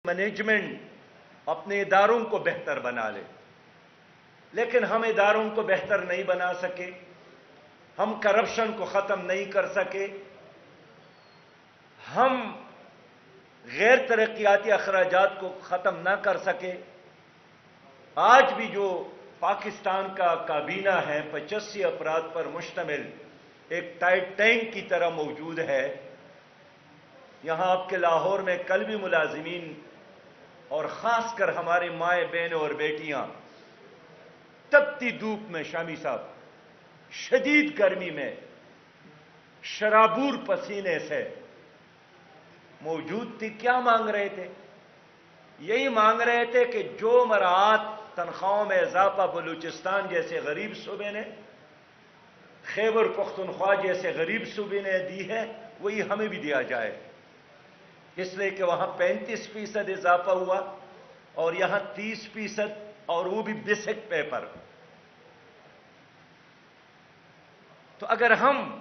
Management اپنے اداروں کو بہتر بنا لے، لیکن ہم اداروں کو بہتر نہیں بنا سکے، ہم کرپشن کو ختم نہیں کر سکے، ہم غیر ترقیاتی اخراجات کو ختم نہ کر سکے۔ آج بھی جو پاکستان کا کابینہ ہے 85 افراد پر مشتمل ایک ٹائٹ ٹینک کی طرح موجود ہے۔ یہاں آپ کے لاہور میں کل بھی ملازمین اور خاص کر ہمارے مائیں بہنیں اور بیٹیاں تپتی دھوپ میں، شامی صاحب، شدید گرمی میں شرابور پسینے سے موجود تھی۔ کیا مانگ رہے تھے؟ یہی مانگ رہے تھے کہ جو مراعات تنخواہوں میں اضافہ بلوچستان جیسے غریب صوبے نے، خیبر پختونخوا جیسے غریب صوبے نے دی ہے، وہی ہمیں بھی دیا جائے، اس لیے کہ وہاں 35% اضافہ ہوا اور یہاں 30%، اور وہ بھی بیسک پے پر۔ تو اگر ہم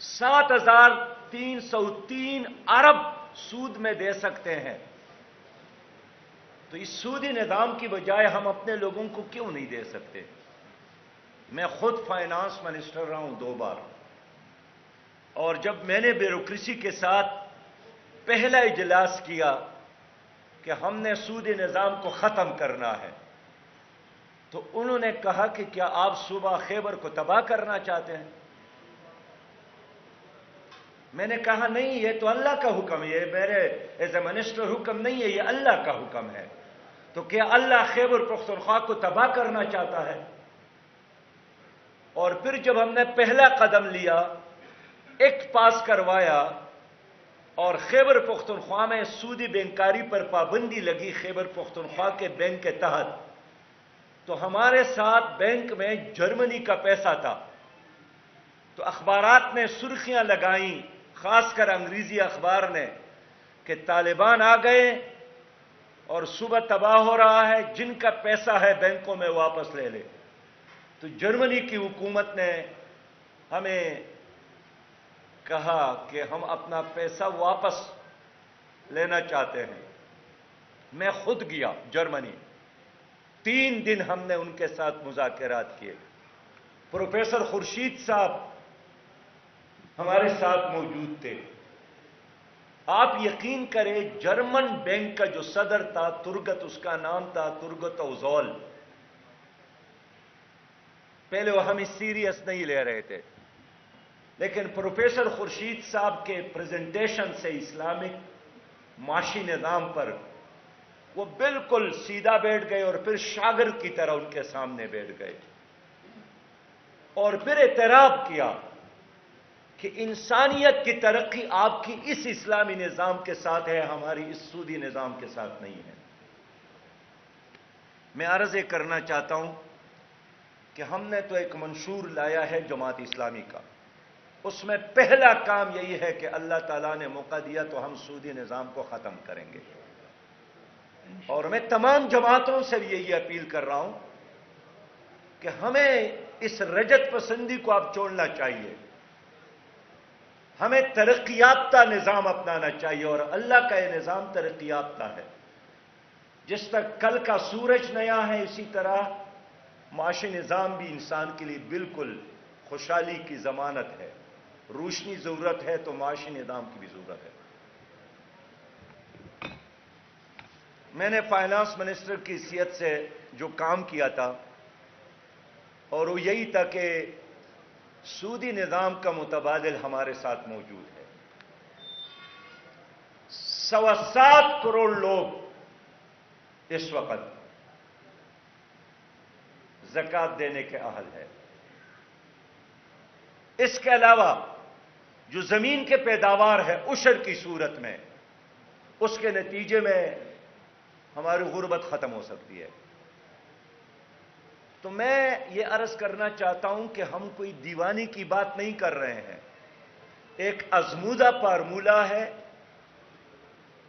7,303 ارب سود میں دے سکتے ہیں تو اس سودی نظام کی بجائے ہم اپنے لوگوں کو کیوں نہیں دے سکتے؟ میں خود فائنانس منسٹر رہا ہوں 2 بار، اور جب میں نے بیوروکریسی کے ساتھ پہلا اجلاس کیا کہ ہم نے سودی نظام کو ختم کرنا ہے، تو انہوں نے کہا کہ کیا آپ صوبہ خیبر کو تباہ کرنا چاہتے ہیں؟ میں نے کہا نہیں، یہ تو اللہ کا حکم ہے، یہ میرے ایز اے منسٹر حکم نہیں ہے، یہ اللہ کا حکم ہے۔ تو کیا اللہ خیبر پختونخوا کو تباہ کرنا چاہتا ہے؟ اور پھر جب ہم نے پہلا قدم لیا، ایکٹ پاس کروایا اور خیبر پختونخوا میں سودی بینکاری پر پابندی لگی خیبر پختونخوا کے بینک کے تحت، تو ہمارے ساتھ بینک میں جرمنی کا پیسہ تھا۔ تو اخبارات نے سرخیاں لگائیں، خاص کر انگریزی اخبار نے، کہ طالبان آ گئے اور صوبہ تباہ ہو رہا ہے، جن کا پیسہ ہے بینکوں میں واپس لے لے۔ تو جرمنی کی حکومت نے ہمیں کہا کہ ہم اپنا پیسہ واپس لینا چاہتے ہیں۔ میں خود گیا جرمنی، 3 دن ہم نے ان کے ساتھ مذاکرات کیے۔ پروفیسر خورشید صاحب ہمارے ساتھ موجود تھے۔ آپ یقین کریں، جرمن بینک کا جو صدر تھا، ترگت اس کا نام تھا، ترگت اوزول، پہلے وہ ہمیں سیریس نہیں لے رہے تھے، لیکن پروفیسر خورشید صاحب کے پریزنٹیشن سے اسلامک معاشی نظام پر وہ بالکل سیدھا بیٹھ گئے، اور پھر شاگرد کی طرح ان کے سامنے بیٹھ گئے، اور پھر اعتراف کیا کہ انسانیت کی ترقی آپ کی اس اسلامی نظام کے ساتھ ہے، ہماری اس سودی نظام کے ساتھ نہیں ہے۔ میں عرض کرنا چاہتا ہوں کہ ہم نے تو ایک منشور لایا ہے جماعت اسلامی کا، اس میں پہلا کام یہی ہے کہ اللہ تعالیٰ نے موقع دیا تو ہم سودی نظام کو ختم کریں گے، اور میں تمام جماعتوں سے بھی یہی اپیل کر رہا ہوں کہ ہمیں اس رجت پسندی کو اب چھوڑنا چاہیے، ہمیں ترقی یافتہ نظام اپنانا چاہیے، اور اللہ کا یہ نظام ترقی یافتہ ہے۔ جس تک کل کا سورج نیا ہے، اسی طرح معاشی نظام بھی انسان کے لیے بالکل خوشحالی کی ضمانت ہے۔ روشنی ضرورت ہے تو معاشی نظام کی بھی ضرورت ہے۔ میں نے فائنانس منسٹر کی حیثیت سے جو کام کیا تھا، اور وہ یہی تھا کہ سودی نظام کا متبادل ہمارے ساتھ موجود ہے۔ 7.25 کروڑ لوگ اس وقت زکوٰۃ دینے کے اہل ہے۔ اس کے علاوہ جو زمین کے پیداوار ہے عشر کی صورت میں، اس کے نتیجے میں ہماری غربت ختم ہو سکتی ہے۔ تو میں یہ عرض کرنا چاہتا ہوں کہ ہم کوئی دیوانی کی بات نہیں کر رہے ہیں، ایک آزمودہ فارمولہ ہے،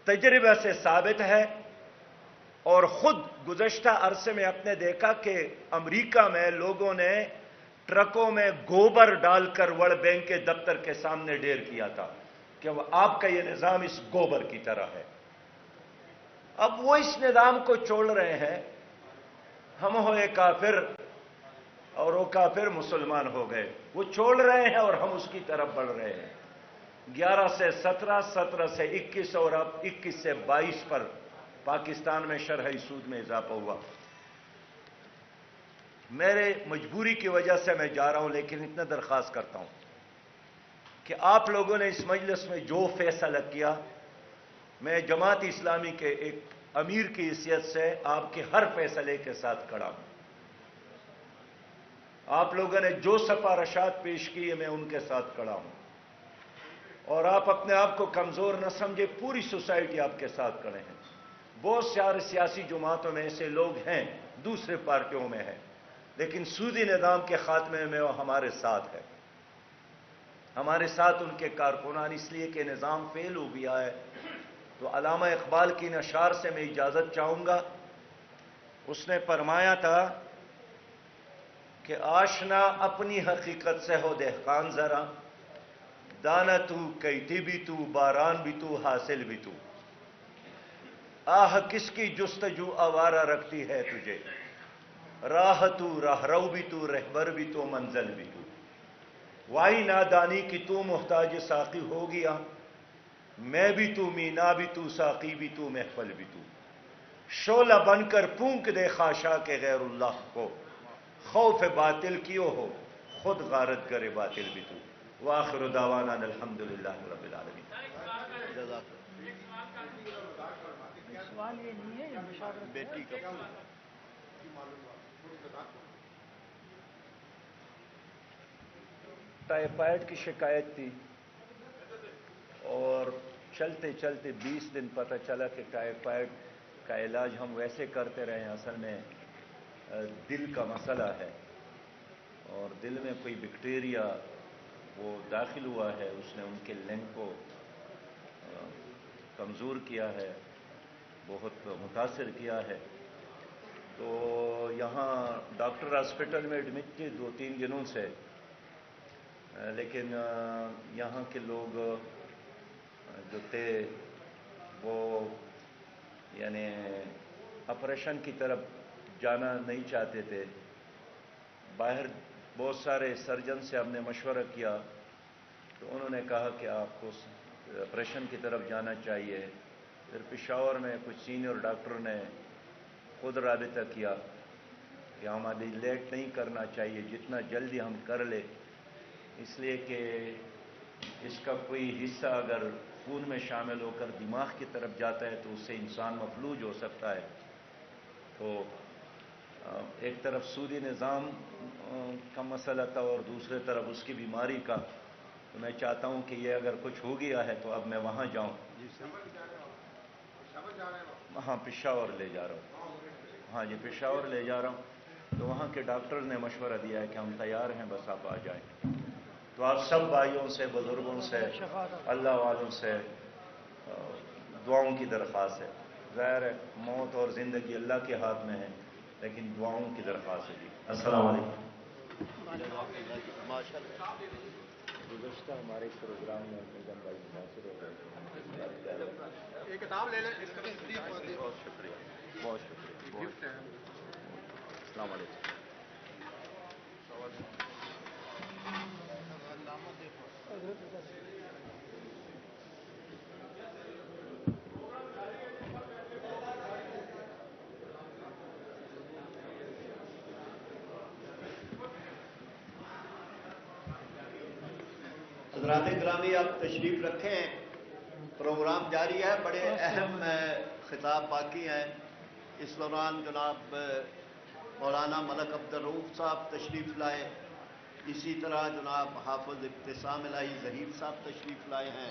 تجربہ سے ثابت ہے، اور خود گزشتہ عرصے میں آپ نے دیکھا کہ امریکہ میں لوگوں نے ٹرکوں میں گوبر ڈال کر ورلڈ بینک کے دفتر کے سامنے ڈھیر کیا تھا کہ وہ آپ کا یہ نظام اس گوبر کی طرح ہے۔ اب وہ اس نظام کو چھوڑ رہے ہیں، ہم ہوئے کافر اور وہ کافر مسلمان ہو گئے، وہ چھوڑ رہے ہیں اور ہم اس کی طرف بڑھ رہے ہیں۔ 11 سے 17، 17 سے 21 اور اب 21 سے 22 پر پاکستان میں شرعی سود میں اضافہ ہوا۔ میرے مجبوری کی وجہ سے میں جا رہا ہوں، لیکن اتنا درخواست کرتا ہوں کہ آپ لوگوں نے اس مجلس میں جو فیصلہ کیا، میں جماعت اسلامی کے ایک امیر کی حیثیت سے آپ کے ہر فیصلے کے ساتھ کھڑا ہوں۔ آپ لوگوں نے جو سفارشات پیش کی میں ان کے ساتھ کھڑا ہوں، اور آپ اپنے آپ کو کمزور نہ سمجھے، پوری سوسائٹی آپ کے ساتھ کھڑے ہیں۔ بہت سارے سیاسی جماعتوں میں ایسے لوگ ہیں، دوسرے پارٹیوں میں ہیں، لیکن سودی نظام کے خاتمے میں وہ ہمارے ساتھ ہے، ہمارے ساتھ ان کے کارکنان، اس لیے کہ نظام فیل ہو گیا ہے۔ تو علامہ اقبال کی نشار سے میں اجازت چاہوں گا، اس نے فرمایا تھا کہ آشنا اپنی حقیقت سے ہو دہقان ذرا، دانا تو کیتی بھی تو، باران بھی تو، حاصل بھی تو، آہ کس کی جستجو آوارہ رکھتی ہے تجھے، راہ تو راہ رو بھی تو، رہبر بھی تو، منزل بھی تو، وائی نادانی کی تو محتاج ساقی ہو گیا، میں بھی تو، مینا بھی تو، ساقی بھی تو، محفل بھی تو، شعلہ بن کر پھونک دے خاشاک غیر اللہ کو، خوف باطل کیوں ہو، خود غارت کرے باطل بھی تو۔ وآخر دعوانا الحمدللہ رب العالمین۔ سوال یہ نہیں ہے، یہ مشاورت بیٹی کا ٹائیفائڈ کی شکایت تھی، اور چلتے چلتے 20 دن پتہ چلا کہ ٹائیفائڈ کا علاج ہم ویسے کرتے رہے ہیں، اصل میں دل کا مسئلہ ہے، اور دل میں کوئی بیکٹیریا وہ داخل ہوا ہے، اس نے ان کے لنگ کو کمزور کیا ہے، بہت متاثر کیا ہے۔ تو یہاں ڈاکٹر ہاسپٹل میں ایڈمٹ تھے 2-3 دنوں سے، لیکن یہاں کے لوگ جو تھے وہ یعنی آپریشن کی طرف جانا نہیں چاہتے تھے۔ باہر بہت سارے سرجن سے ہم نے مشورہ کیا تو انہوں نے کہا کہ آپ کو آپریشن کی طرف جانا چاہیے۔ پھر پشاور میں کچھ سینئر ڈاکٹروں نے خود رابطہ کیا کہ ہمیں لیٹ نہیں کرنا چاہیے، جتنا جلدی ہم کر لیں، اس لیے کہ اس کا کوئی حصہ اگر خون میں شامل ہو کر دماغ کی طرف جاتا ہے تو اس سے انسان مفلوج ہو سکتا ہے۔ تو ایک طرف سودی نظام کا مسئلہ تھا اور دوسرے طرف اس کی بیماری کا، تو میں چاہتا ہوں کہ یہ اگر کچھ ہو گیا ہے تو اب میں وہاں جاؤں۔ ہاں پشاور لے جا رہا ہوں، ہاں جی پشاور لے جا رہا ہوں، تو وہاں کے ڈاکٹر نے مشورہ دیا ہے کہ ہم تیار ہیں، بس آپ آ جائیں۔ تو آپ سب بھائیوں سے، بزرگوں سے، اللہ والوں سے دعاؤں کی درخواست ہے۔ ظاہر ہے موت اور زندگی اللہ کے ہاتھ میں ہے، لیکن دعاؤں کی درخواست ہے جی۔ السلام علیکم۔ گزشتہ ہمارے پروگرام میں نظام بھائی متاثر ہو گئے، ایک کتاب لے لیں۔ بہت شکریہ، بہت شکریہ۔ السلام علیکم۔ حضرات گرامی آپ تشریف رکھیں، پروگرام جاری ہے، بڑے اہم خطاب باقی ہیں۔ اس دوران جناب مولانا ملک عبدالرؤوف صاحب تشریف لائے، اسی طرح جناب حافظ ابتسام الہی ظہیر صاحب تشریف لائے ہیں،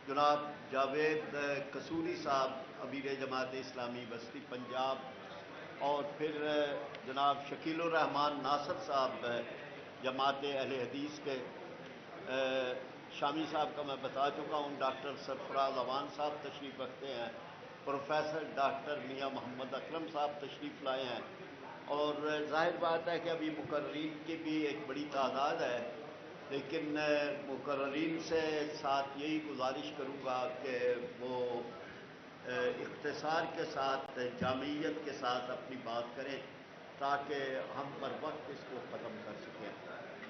جناب جاوید قصوری صاحب امیر جماعت اسلامی بستی پنجاب، اور پھر جناب شکیل الرحمان ناصر صاحب جماعت اہل حدیث کے، شامی صاحب کا میں بتا چکا ہوں، ڈاکٹر سرفراز اوان صاحب تشریف رکھتے ہیں، پروفیسر ڈاکٹر میاں محمد اکرم صاحب تشریف لائے ہیں، اور ظاہر بات ہے کہ ابھی مقررین کی بھی ایک بڑی تعداد ہے، لیکن مقررین سے ساتھ یہی گزارش کروں گا کہ وہ اختصار کے ساتھ جامعیت کے ساتھ اپنی بات کریں تاکہ ہم پر وقت اس کو ختم کر سکیں۔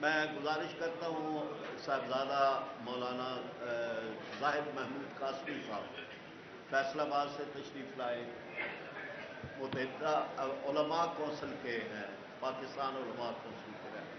میں گزارش کرتا ہوں صاحبزادہ مولانا زاہد محمود قاسمی صاحب فیصل آباد سے تشریف لائے، متحدہ علماء کونسل کے ہیں، پاکستان علماء کونسل کے ہیں۔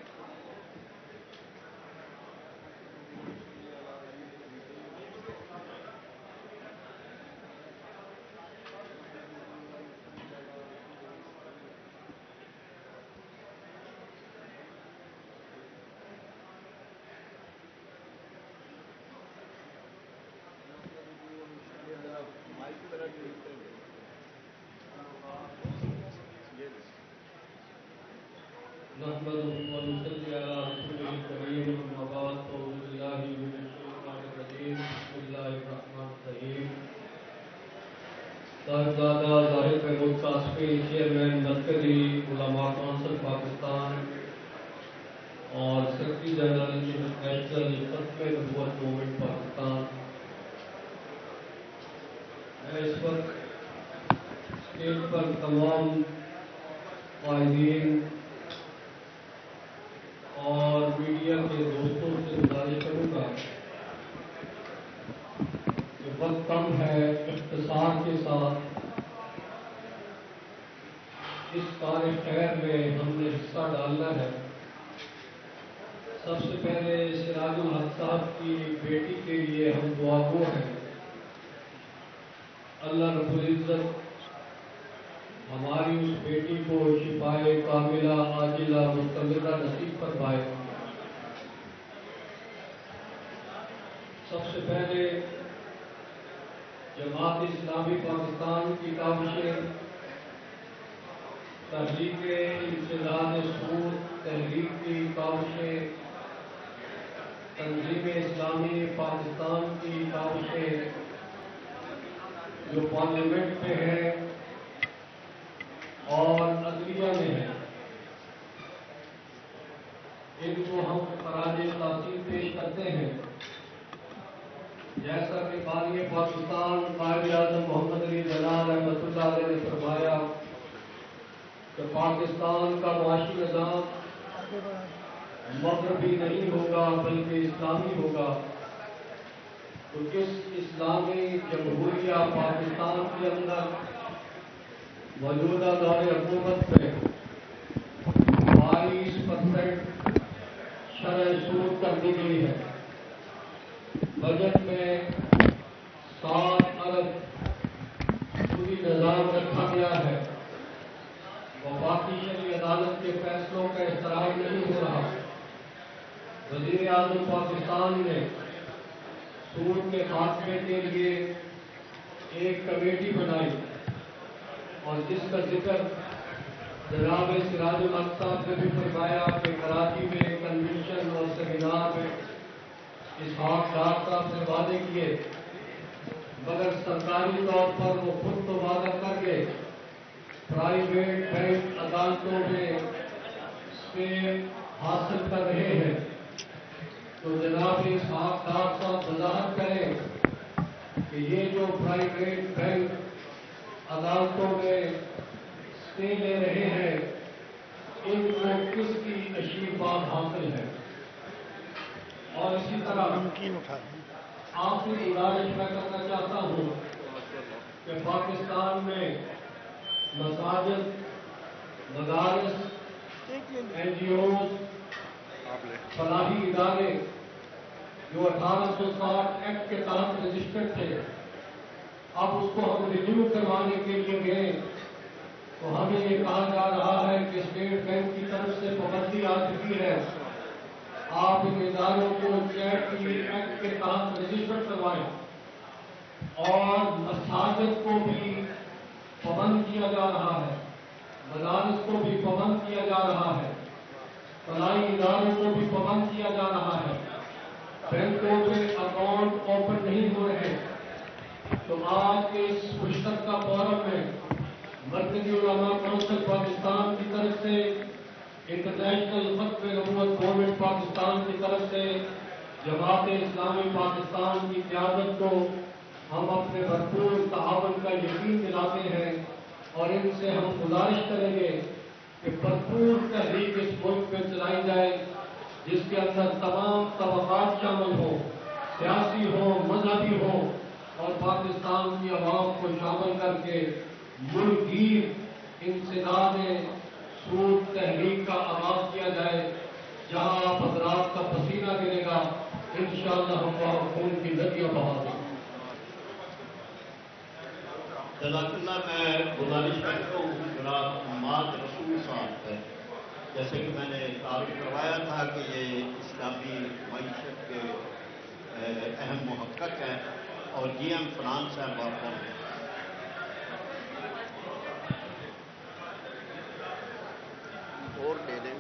صاحبزادہ زاہد محمود قاسمی چیئرمین مرکزی علماء کونسل پاکستان اور سیکرٹری جنرل انٹرنیشنل ختم نبوت موومنٹ پاکستان، میں اس وقت اسٹیج پر تمام قائدین اور میڈیا کے دوستوں سے گزارش کروں گا کہ وقت کم ہے، اختصار کے ساتھ اس کار خیر میں ہم نے حصہ ڈالنا ہے۔ سب سے پہلے سراج الحق صاحب کی بیٹی کے لیے ہم دعا گو ہیں، اللہ رب العزت ہماری اس بیٹی کو شفائے کاملہ عاجلہ مستمرہ نصیب فرمائے۔ سب سے پہلے جماعت اسلامی پاکستان کی کاوشیں، تحریک امتداد سود تحریک کی کاوشیں، تنظیم اسلامی پاکستان کی کاوشیں جو پارلیمنٹ میں ہیں اور عدلیہ میں ہیں، ان کو ہم خراج تحسین پیش کرتے ہیں۔ جیسا کہ بانی پاکستان قائد اعظم محمد علی جناح رحمۃ اللہ علیہ نے فرمایا کہ پاکستان کا معاشی نظام مغربی نہیں ہوگا بلکہ اسلامی ہوگا، تو اس اسلامی جمہوریہ پاکستان کے اندر موجودہ دور حکومت میں 22% شرح سود کر دی گئی ہے۔ بجٹ میں 7 ارب سودی نظام رکھا گیا ہے، وفاقی شرعی عدالت کے فیصلوں کا احترام نہیں ہو رہا۔ وزیر اعظم پاکستان نے سود کے خاتمے کے لیے ایک کمیٹی بنائی اور جس کا ذکر جناب سراج الحق صاحب نے بھی فرمایا کہ کراچی میں کنونشن اور سیمینار میں اسحاق ڈار صاحب نے وعدے کیے، مگر سرکاری طور پر وہ خود تو وعدہ کر گئے، پرائیویٹ بینک عدالتوں میں اسٹے حاصل کر رہے ہیں۔ تو جناب اسحاق ڈار صاحب وضاحت کریں کہ یہ جو پرائیویٹ بینک عدالتوں میں اسٹے لے رہے ہیں، ان کو کس کی تشریفات حاصل ہے۔ اور اسی طرح آخری گزارش میں کرنا چاہتا ہوں کہ پاکستان میں مساجد، مدارس، NGOs، فلاحی ادارے جو 1860 ایکٹ کے تحت رجسٹرڈ تھے، اب اس کو ہم ریویو کروانے کے لیے گئے تو ہمیں یہ کہا جا رہا ہے کہ اسٹیٹ بینک کی طرف سے پابندی آ چکی ہے، آپ ان اداروں کو چیریٹی ایکٹ کے تحت رجسٹر کروائیں، اور مساجد کو بھی پابند کیا جا رہا ہے، مدارس کو بھی پابند کیا جا رہا ہے، فلاحی اداروں کو بھی پابند کیا جا رہا ہے، بینکوں میں اکاؤنٹ اوپن نہیں ہو رہے۔ تو آج کے اس مشترکہ فورم میں مرکزی علماء کونسل پاکستان کی طرف سے، انٹرنیشنل ختم نبوت موومنٹ پاکستان کی طرف سے، جماعت اسلامی پاکستان کی قیادت کو हम अपने भरपूर ताआवन का यकीन दिलाते हैं और इनसे हम गुजारिश करेंगे कि भरपूर तहरीक इस मुल्क में चलाई जाए जिसके अंदर तमाम तबकात शामिल हों, सियासी हो, मजहबी हो, और पाकिस्तान की आवाम को शामिल करके मुल्कगीर इंसदाद सूद तहरीक का आगाज किया जाए, जहां आप हजरात का पसीना गिरेगा, इंशाअल्लाह हम वहाँ खून की नदियाँ बहा देंगे। जज़ाकल्लाह। मैं गुजारिश करता हूँ जनाब उम्माद रसूल साहब पर, जैसे कि मैंने तारुफ करवाया था कि ये इस्लामी मईशत के अहम मुहक्कक हैं और GM फाइनेंस हैं बापर हैं। और दे दें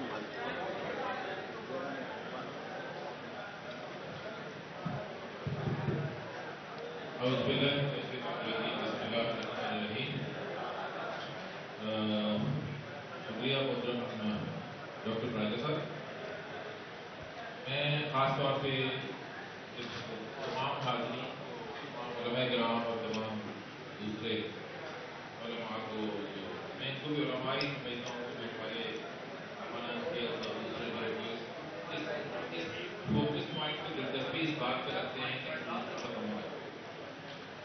शुक्रिया मोहतरम डॉक्टर राजा साहब। मैं ख़ास तौर पे तमाम हाज़रीन, उलमा किराम और तमाम दूसरे उलमा को, मैं इनको भी उलमा ही समझता हूँ जो हमारे फाइनेंस के और दूसरे इस फोकस पॉइंट पर दिलचस्पी इस बात पर रखते हैं कि खत्म हो।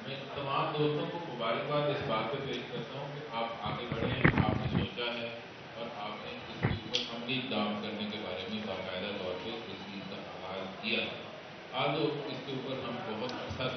मैं तमाम दोस्तों को मुबारकबाद इस बात पर पेश करता हूँ कि आप आगे बढ़े, आपने सोचा है और आपने इसके ऊपर अमली काम करने के बारे में बाकायदा तौर पर इस चीज़ का आगाज़ किया। आज तो इसके ऊपर हम बहुत अच्छा